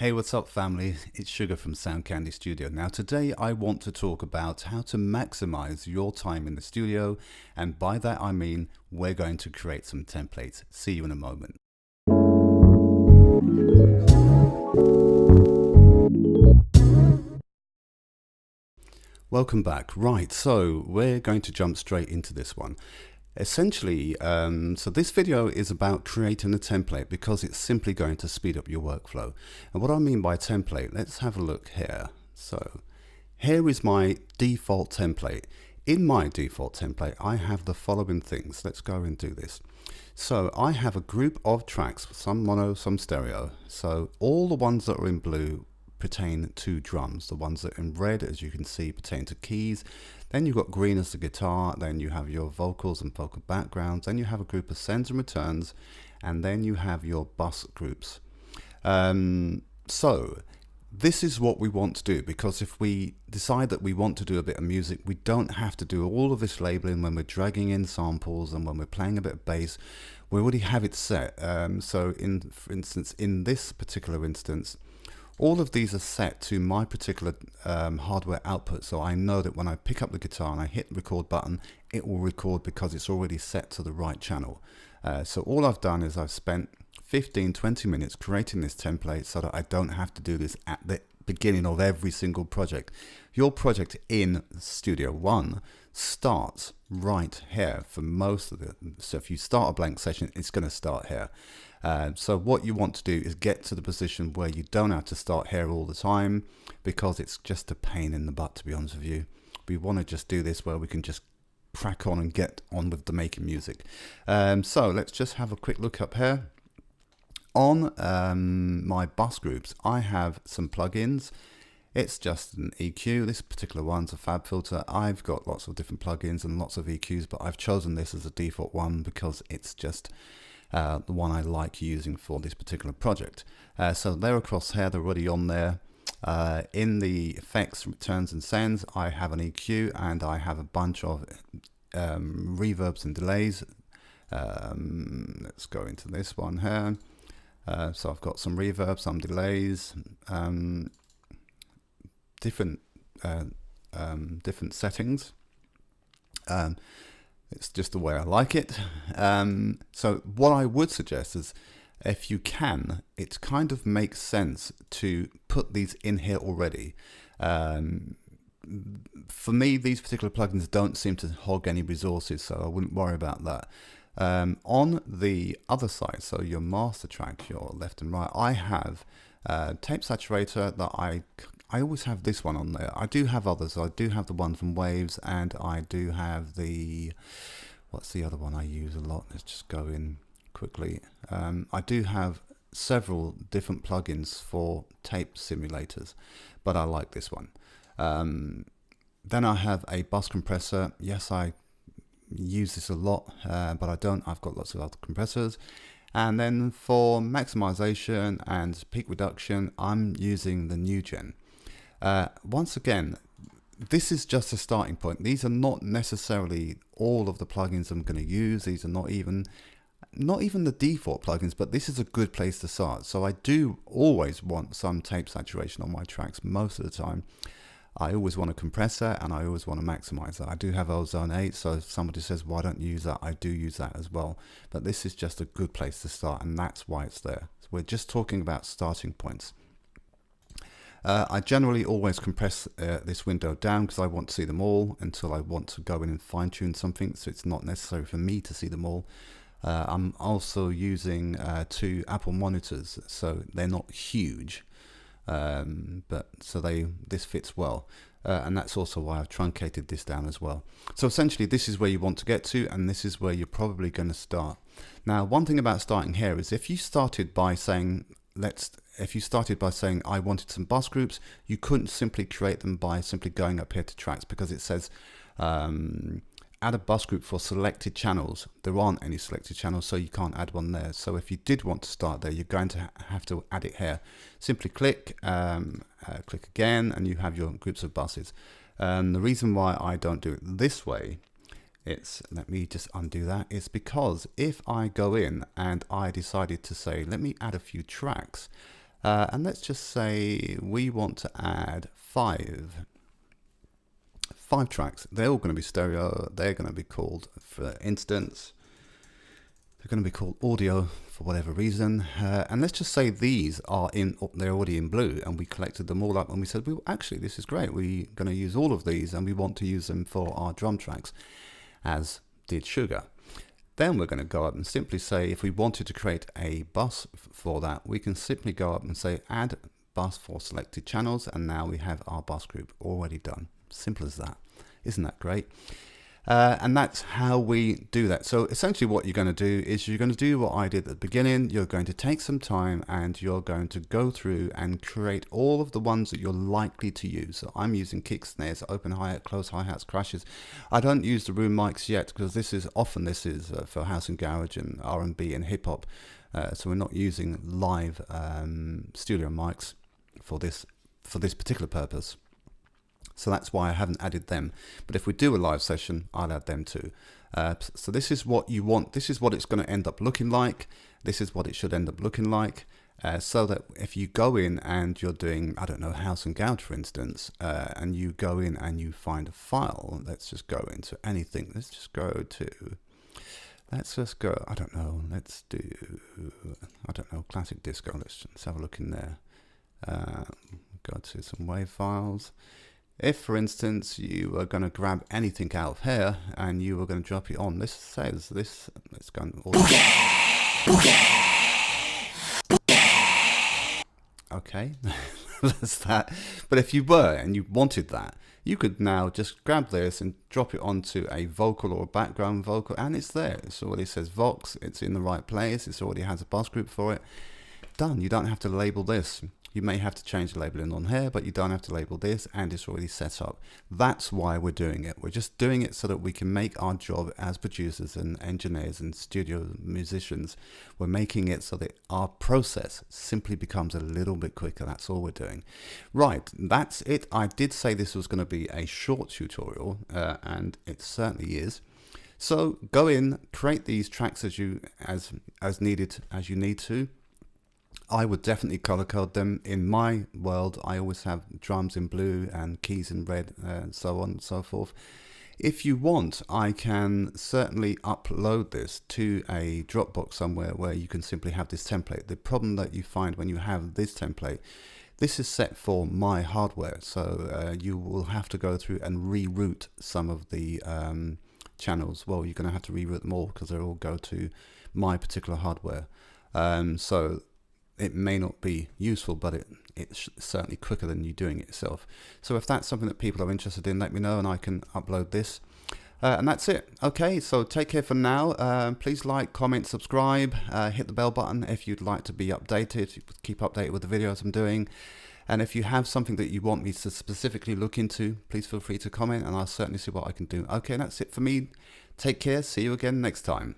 Hey, what's up family? It's Sugar from Sound Candy Studio. Now today I want to talk about how to maximize your time in the studio, and by that I mean we're going to create some templates. See you in a moment. Welcome back. Right, so we're going to jump straight into this one. Essentially, so this video is about creating a template because it's simply going to speed up your workflow. And what I mean by template, let's have a look here. So here is my default template. In my default template, I have the following things. Let's go and do this. So I have a group of tracks, some mono, some stereo. So all the ones that are in blue pertain to drums. The ones that are in red, as you can see, pertain to keys. Then you've got green as the guitar. Then you have your vocals and vocal backgrounds. Then you have a group of sends and returns. And then you have your bus groups. So this is what we want to do, because if we decide that we want to do a bit of music, we don't have to do all of this labeling when we're dragging in samples and when we're playing a bit of bass. We already have it set. So for instance, in this particular instance, all of these are set to my particular hardware output, so I know that when I pick up the guitar and I hit the record button, it will record because it's already set to the right channel. So all I've done is I've spent 15-20 minutes creating this template so that I don't have to do this at the beginning of every single project. Your project in Studio One starts right here for most of it. So if you start a blank session, it's going to start here. So what you want to do is get to the position where you don't have to start here all the time, because it's just a pain in the butt, to be honest with you. We want to just do this where we can just crack on and get on with the making music. So let's just have a quick look up here. On my bus groups, I have some plugins. It's just an EQ. This particular one's a Fab Filter. I've got lots of different plugins and lots of EQs, but I've chosen this as a default one because it's just the one I like using for this particular project. So they're across here, they're already on there. In the effects, returns and sends, I have an EQ and I have a bunch of reverbs and delays. Let's go into this one here. So I've got some reverb, some delays, different settings. It's just the way I like it. So what I would suggest is, if you can, it kind of makes sense to put these in here already. For me, these particular plugins don't seem to hog any resources, so I wouldn't worry about that. On the other side, so your master track, your left and right, I have tape saturator that I always have this one on there. I do have others. I do have the one from Waves, and I do have the, what's the other one I use a lot? Let's just go in quickly. I do have several different plugins for tape simulators, but I like this one. Then I have a bus compressor. Yes, I use this a lot, but I don't. I've got lots of other compressors. And then for maximization and peak reduction, I'm using the new gen. Once again, this is just a starting point. These are not necessarily all of the plugins I'm going to use. These are not even the default plugins, but this is a good place to start. So I do always want some tape saturation on my tracks most of the time. I always want a compressor and I always want a maximizer. I do have Ozone 8, so if somebody says why don't you use that, I do use that as well. But this is just a good place to start, and that's why it's there. So we're just talking about starting points. I generally always compress this window down because I want to see them all until I want to go in and fine tune something, so it's not necessary for me to see them all. I'm also using 2 Apple monitors, so they're not huge. But so this fits well, and that's also why I've truncated this down as well. So essentially this is where you want to get to, and this is where you're probably going to start. Now, one thing about starting here is if you started by saying I wanted some bus groups, you couldn't simply create them by simply going up here to tracks, because it says add a bus group for selected channels. There aren't any selected channels, so you can't add one there. So if you did want to start there, you're going to have to add it here. Simply click, click again, and you have your groups of buses. The reason why I don't do it this way, let me just undo that, is because if I go in and I decided to say, let me add a few tracks, And let's just say we want to add five tracks. They're all going to be stereo. They're going to be called, for instance, they're going to be called audio for whatever reason. And let's just say these are they're already in blue, and we collected them all up and we said, well, actually, this is great. We're going to use all of these and we want to use them for our drum tracks, as did Sugar. Then we're going to go up and simply say, if we wanted to create a bus for that, we can simply go up and say add bus for selected channels, and now we have our bus group already done. Simple as that. Isn't that great? And that's how we do that. So essentially what you're going to do is you're going to do what I did at the beginning. You're going to take some time and you're going to go through and create all of the ones that you're likely to use. So I'm using kick snares, open hi-hat, close hi-hats, crashes. I don't use the room mics yet because this is for house and garage and R&B and hip hop. So we're not using live studio mics for this particular purpose. So that's why I haven't added them. But if we do a live session, I'll add them too. So this is what you want. This is what it's going to end up looking like. This is what it should end up looking like. So that if you go in and you're doing, I don't know, house and gouge, for instance, and you go in and you find a file, let's just go into anything. Let's just go, I don't know, let's do, I don't know, classic disco. Let's have a look in there. Go to some WAV files. If, for instance, you are going to grab anything out of here and you were going to drop it on, this says this, let's go and okay, that's that. But if you were and you wanted that, you could now just grab this and drop it onto a vocal or a background vocal, and it's there. It already says Vox, it's in the right place, it already has a bus group for it. Done. You don't have to label this. You may have to change the labeling on here, but you don't have to label this, and it's already set up. That's why we're doing it. We're just doing it so that we can make our job as producers and engineers and studio musicians. We're making it so that our process simply becomes a little bit quicker. That's all we're doing. Right, that's it. I did say this was going to be a short tutorial, and it certainly is. So go in, create these tracks as you need to. I would definitely color code them. In my world, I always have drums in blue and keys in red, and so on and so forth. If you want, I can certainly upload this to a Dropbox somewhere where you can simply have this template. The problem that you find when you have this template, this is set for my hardware, so you will have to go through and reroute some of the channels. Well, you're going to have to reroute them all because they all go to my particular hardware. So it may not be useful, but it's certainly quicker than you doing it yourself. So if that's something that people are interested in, let me know and I can upload this. And that's it. Okay, so take care for now. Please like, comment, subscribe, hit the bell button if you'd like to be updated, keep updated with the videos I'm doing. And if you have something that you want me to specifically look into, please feel free to comment and I'll certainly see what I can do. Okay, that's it for me. Take care. See you again next time.